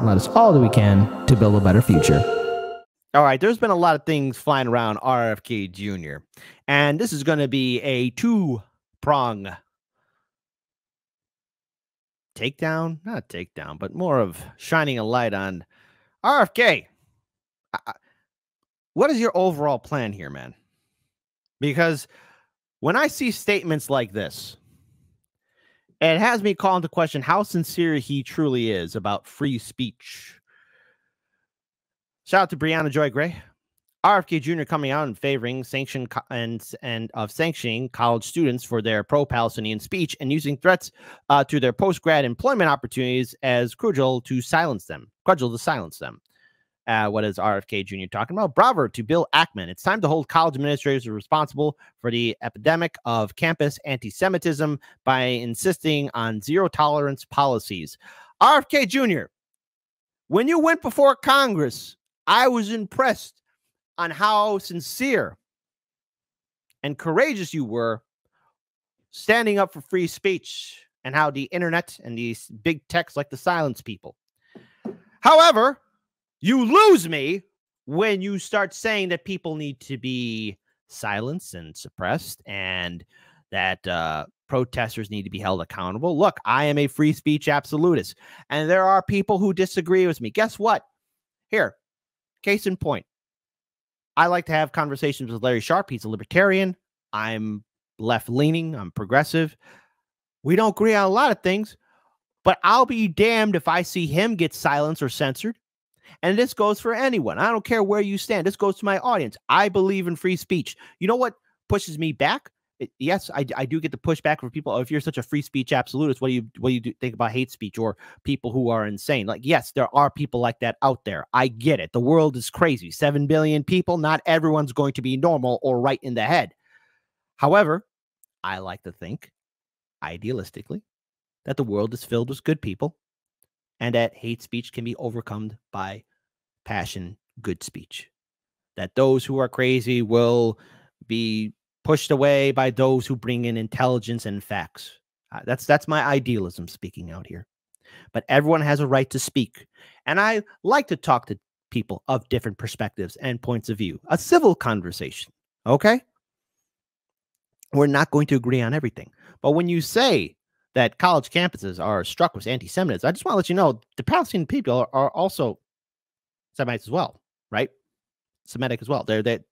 and let us all do we can to build a better future. All right, there's been a lot of things flying around RFK Jr., and this is going to be a two-prong takedown, not takedown, but more of shining a light on RFK. What is your overall plan here, man? Because when I see statements like this, it has me call into question how sincere he truly is about free speech. Shout out to Brianna Joy Gray. RFK Jr. coming out and favoring sanctioning college students for their pro-Palestinian speech and using threats to their post-grad employment opportunities as cudgel to silence them. What is RFK Jr. talking about? Bravo to Bill Ackman. It's time to hold college administrators responsible for the epidemic of campus anti-Semitism by insisting on zero-tolerance policies. RFK Jr., when you went before Congress, I was impressed on how sincere and courageous you were standing up for free speech and how the internet and these big techs like to silence people. However, you lose me when you start saying that people need to be silenced and suppressed and that protesters need to be held accountable. Look, I am a free speech absolutist, and there are people who disagree with me. Guess what? Here, case in point. I like to have conversations with Larry Sharpe. He's a libertarian. I'm left-leaning. I'm progressive. We don't agree on a lot of things, but I'll be damned if I see him get silenced or censored. And this goes for anyone. I don't care where you stand. This goes to my audience. I believe in free speech. You know what pushes me back? Yes, I do get the pushback from people. Oh, if you're such a free speech absolutist, what do you think about hate speech or people who are insane? Like, yes, there are people like that out there. I get it. The world is crazy. 7 billion people. Not everyone's going to be normal or right in the head. However, I like to think, idealistically, that the world is filled with good people and that hate speech can be overcome by passion, good speech. That those who are crazy will be pushed away by those who bring in intelligence and facts. That's my idealism speaking out here. But everyone has a right to speak. And I like to talk to people of different perspectives and points of view. A civil conversation, okay? We're not going to agree on everything. But when you say that college campuses are struck with anti-Semitism, I just want to let you know the Palestinian people are also Semites as well, right? Semitic as well. There's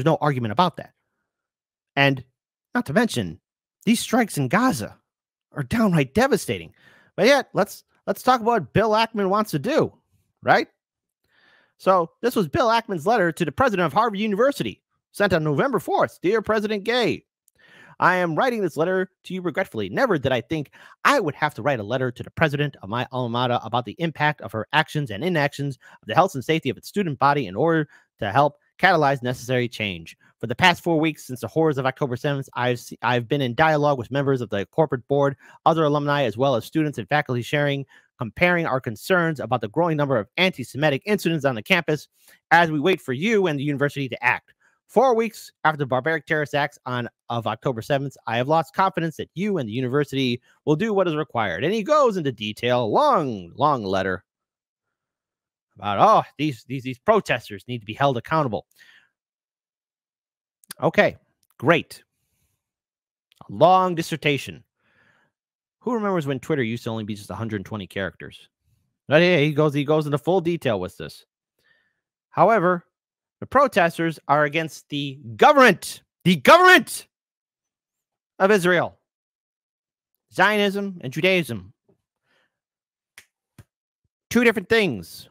no argument about that. And not to mention, these strikes in Gaza are downright devastating. But yet, let's talk about what Bill Ackman wants to do, right? So this was Bill Ackman's letter to the president of Harvard University, sent on November 4th. Dear President Gay, I am writing this letter to you regretfully. Never did I think I would have to write a letter to the president of my alma mater about the impact of her actions and inactions of the health and safety of its student body in order to help catalyze necessary change. For the past 4 weeks since the horrors of October 7th, I've been in dialogue with members of the corporate board, other alumni, as well as students and faculty comparing our concerns about the growing number of anti-Semitic incidents on the campus as we wait for you and the university to act. 4 weeks after the barbaric terrorist acts of October 7th, I have lost confidence that you and the university will do what is required. And he goes into detail, long letter about, these protesters need to be held accountable. Okay, great. A long dissertation. Who remembers when Twitter used to only be just 120 characters? But yeah, he goes into full detail with this. However, the protesters are against the government of Israel, Zionism and Judaism. Two different things.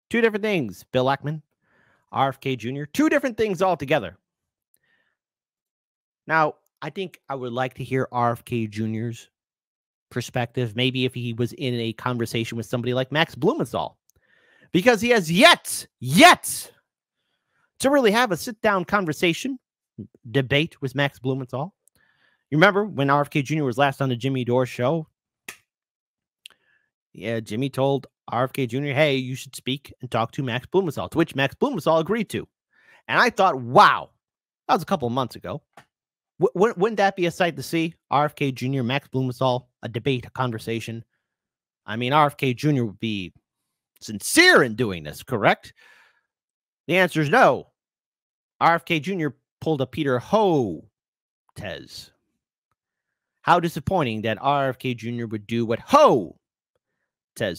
Bill Ackman, RFK Jr., two different things altogether. Now, I think I would like to hear RFK Jr.'s perspective, maybe if he was in a conversation with somebody like Max Blumenthal, because he has yet to really have a sit-down conversation, debate with Max Blumenthal. You remember when RFK Jr. was last on the Jimmy Dore show? Yeah, Jimmy told RFK Jr., hey, you should speak and talk to Max Blumenthal, to which Max Blumenthal agreed to. And I thought, wow, that was a couple of months ago. Wouldn't that be a sight to see? RFK Jr., Max Blumenthal, a debate, a conversation? I mean, RFK Jr. would be sincere in doing this, correct? The answer is no. RFK Jr. pulled a Peter Hotez. How disappointing that RFK Jr. would do what Hotez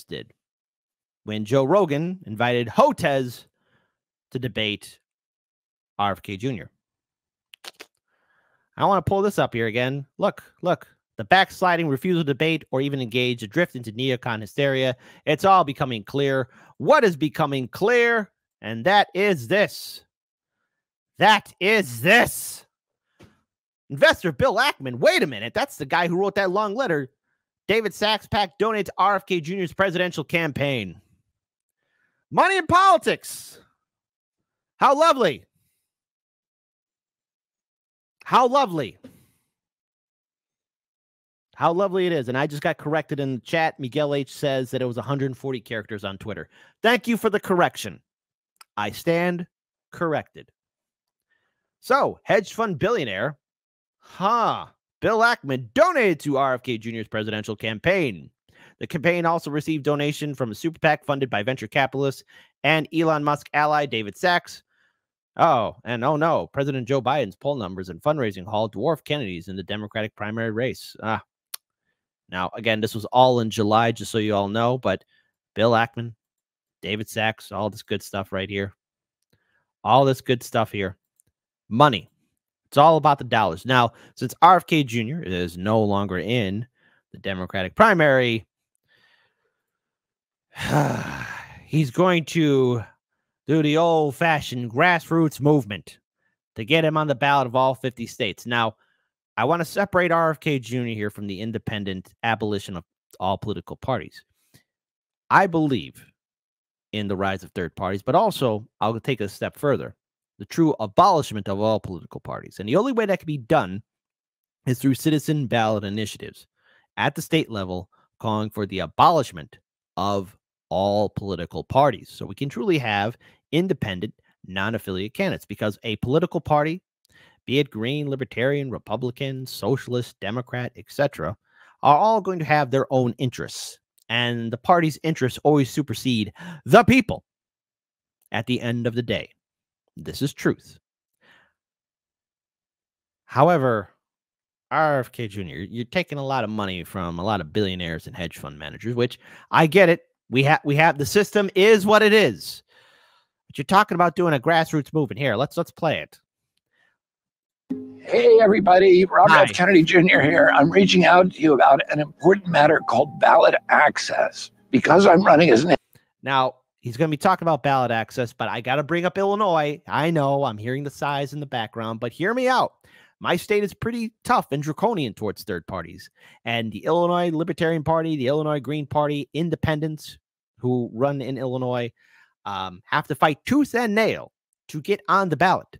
did when Joe Rogan invited Hotez to debate RFK Jr. I want to pull this up here again. Look. The backsliding, refusal to debate, or even engage, a drift into neocon hysteria. It's all becoming clear. What is becoming clear? And that is this. Investor Bill Ackman. Wait a minute. That's the guy who wrote that long letter. David Sachs PAC donated to RFK Jr.'s presidential campaign. Money in politics. How lovely. How lovely. How lovely it is. And I just got corrected in the chat. Miguel H. says that it was 140 characters on Twitter. Thank you for the correction. I stand corrected. So, hedge fund billionaire, Bill Ackman donated to RFK Jr.'s presidential campaign. The campaign also received donation from a super PAC funded by venture capitalists and Elon Musk ally David Sachs. Oh no, President Joe Biden's poll numbers and fundraising haul dwarf Kennedy's in the Democratic primary race. Now, again, this was all in July, just so you all know, but Bill Ackman, David Sachs, all this good stuff right here. All this good stuff here. Money. It's all about the dollars. Now, since RFK Jr. is no longer in the Democratic primary, he's going to do the old-fashioned grassroots movement to get him on the ballot of all 50 states. Now, I want to separate RFK Jr. here from the independent abolition of all political parties. I believe in the rise of third parties, but also I'll take it a step further. The true abolishment of all political parties. And the only way that can be done is through citizen ballot initiatives at the state level calling for the abolishment of all political parties. So we can truly have independent, non-affiliate candidates, because a political party, be it Green, Libertarian, Republican, Socialist, Democrat, etc., are all going to have their own interests. And the party's interests always supersede the people at the end of the day. This is truth. However, RFK Jr., you're taking a lot of money from a lot of billionaires and hedge fund managers, which I get it. We have the system is what it is. But you're talking about doing a grassroots movement here. Let's play it. Hey, everybody. Robert F. Kennedy Jr. here. I'm reaching out to you about an important matter called ballot access. Because I'm running as an... Now, he's going to be talking about ballot access, but I got to bring up Illinois. I know I'm hearing the sighs in the background, but hear me out. My state is pretty tough and draconian towards third parties. And the Illinois Libertarian Party, the Illinois Green Party, independents who run in Illinois have to fight tooth and nail to get on the ballot.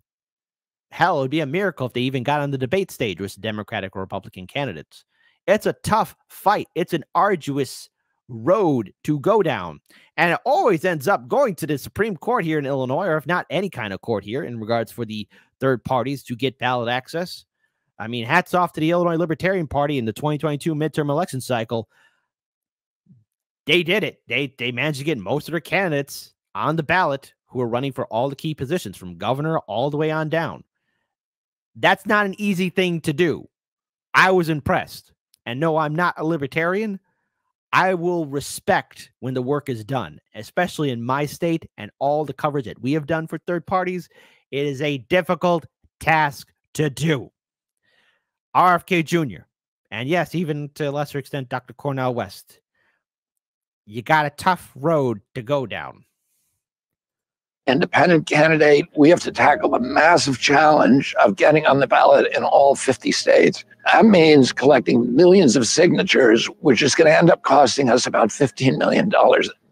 Hell, it would be a miracle if they even got on the debate stage with Democratic or Republican candidates. It's a tough fight. It's an arduous road to go down. And it always ends up going to the Supreme Court here in Illinois, or if not any kind of court here in regards for the third parties to get ballot access. I mean, hats off to the Illinois Libertarian Party in the 2022 midterm election cycle. They did it. They managed to get most of their candidates on the ballot who are running for all the key positions from governor all the way on down. That's not an easy thing to do. I was impressed. And no, I'm not a libertarian. I will respect when the work is done, especially in my state and all the coverage that we have done for third parties. It is a difficult task to do. RFK Jr., and yes, even to a lesser extent, Dr. Cornel West, you got a tough road to go down. Independent candidate, we have to tackle the massive challenge of getting on the ballot in all 50 states. That means collecting millions of signatures, which is going to end up costing us about $15 million.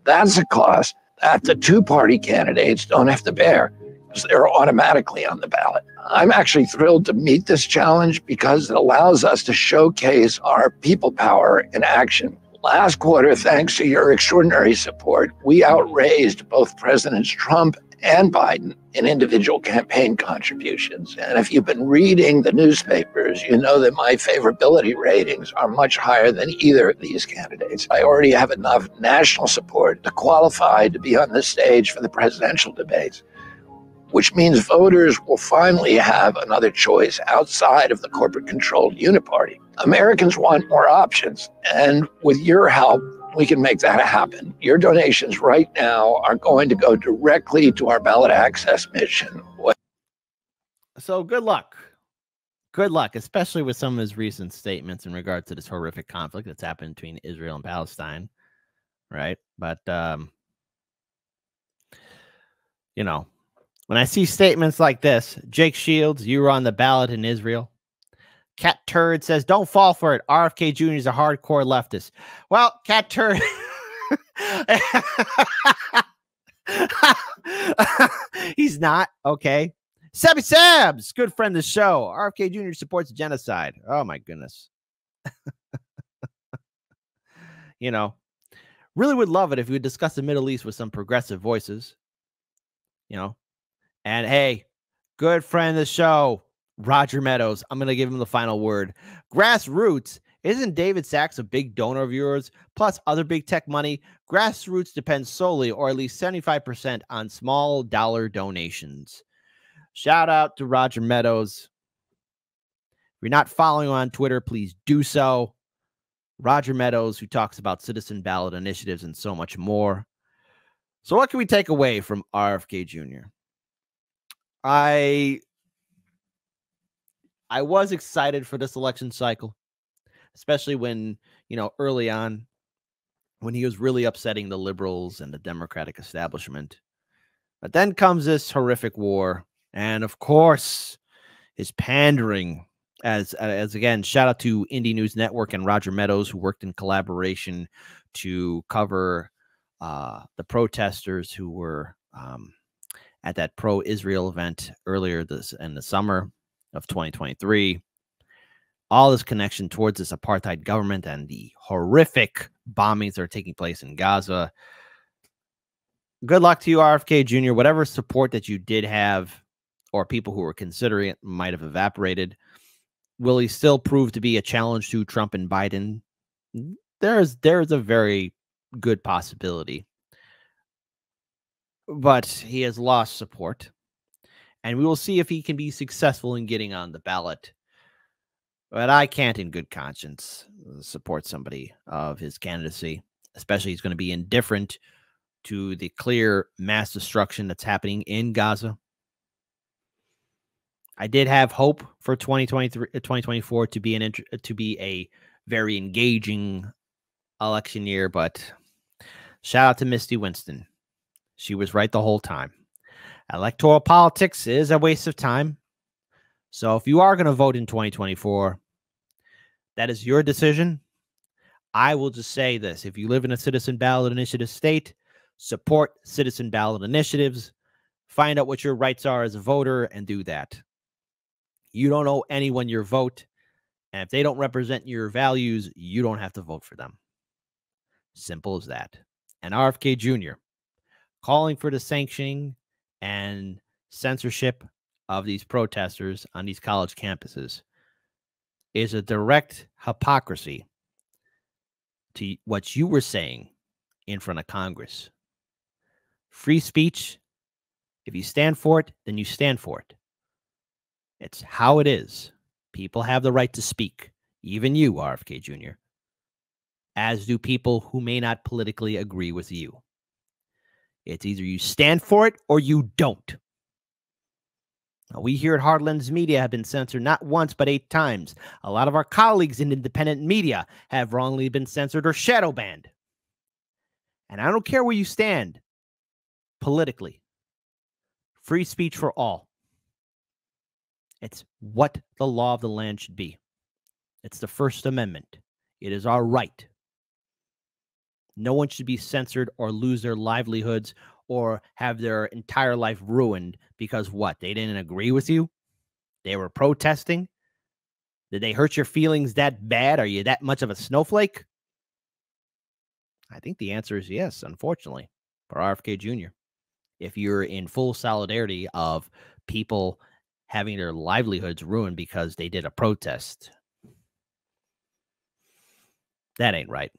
That's a cost that the two-party candidates don't have to bear, because they're automatically on the ballot. I'm actually thrilled to meet this challenge because it allows us to showcase our people power in action. Last quarter, thanks to your extraordinary support, we outraised both Presidents Trump and Biden in individual campaign contributions. And if you've been reading the newspapers, you know that my favorability ratings are much higher than either of these candidates. I already have enough national support to qualify to be on the stage for the presidential debates, which means voters will finally have another choice outside of the corporate-controlled uniparty. Americans want more options, and with your help, we can make that happen. Your donations right now are going to go directly to our ballot access mission. So good luck. Good luck, especially with some of his recent statements in regard to this horrific conflict that's happened between Israel and Palestine, right? But, you know, when I see statements like this, Jake Shields, you were on the ballot in Israel. Cat Turd says, don't fall for it. RFK Jr. is a hardcore leftist. Well, Cat Turd. He's not. Okay. Sabby Sabs, good friend of the show. RFK Jr. supports genocide. Oh, my goodness. You know, really would love it if we would discuss the Middle East with some progressive voices. You know, and hey, good friend of the show, Roger Meadows. I'm going to give him the final word. Grassroots, isn't David Sachs a big donor of yours? Plus other big tech money. Grassroots depends solely, or at least 75%, on small dollar donations. Shout out to Roger Meadows. If you're not following on Twitter, please do so. Roger Meadows, who talks about citizen ballot initiatives and so much more. So what can we take away from RFK Jr.? I was excited for this election cycle, especially when, you know, early on, when he was really upsetting the liberals and the Democratic establishment. But then comes this horrific war. And of course, his pandering as again, shout out to Indie News Network and Roger Meadows, who worked in collaboration to cover the protesters who were at that pro-Israel event earlier in the summer of 2023. All this connection towards this apartheid government and the horrific bombings that are taking place in Gaza. Good luck to you, RFK Jr. Whatever support that you did have, or people who were considering it, might have evaporated. Will he still prove to be a challenge to Trump and Biden? There's a very good possibility. But he has lost support. And we will see if he can be successful in getting on the ballot. But I can't in good conscience support somebody of his candidacy, especially he's going to be indifferent to the clear mass destruction that's happening in Gaza. I did have hope for 2024 to be a very engaging election year, but shout out to Misty Winston. She was right the whole time. Electoral politics is a waste of time. So if you are going to vote in 2024, that is your decision. I will just say this. If you live in a citizen ballot initiative state, support citizen ballot initiatives. Find out what your rights are as a voter and do that. You don't owe anyone your vote. And if they don't represent your values, you don't have to vote for them. Simple as that. And RFK Jr. calling for the sanctioning and censorship of these protesters on these college campuses is a direct hypocrisy to what you were saying in front of Congress. Free speech, if you stand for it, then you stand for it. It's how it is. People have the right to speak, even you, RFK Jr., as do people who may not politically agree with you. It's either you stand for it or you don't. Now, we here at Heartlands Media have been censored not once, but 8 times. A lot of our colleagues in independent media have wrongly been censored or shadow banned. And I don't care where you stand politically. Free speech for all. It's what the law of the land should be. It's the First Amendment. It is our right. No one should be censored or lose their livelihoods or have their entire life ruined because what? They didn't agree with you? They were protesting? Did they hurt your feelings that bad? Are you that much of a snowflake? I think the answer is yes, unfortunately, for RFK Jr. If you're in full solidarity of people having their livelihoods ruined because they did a protest, that ain't right.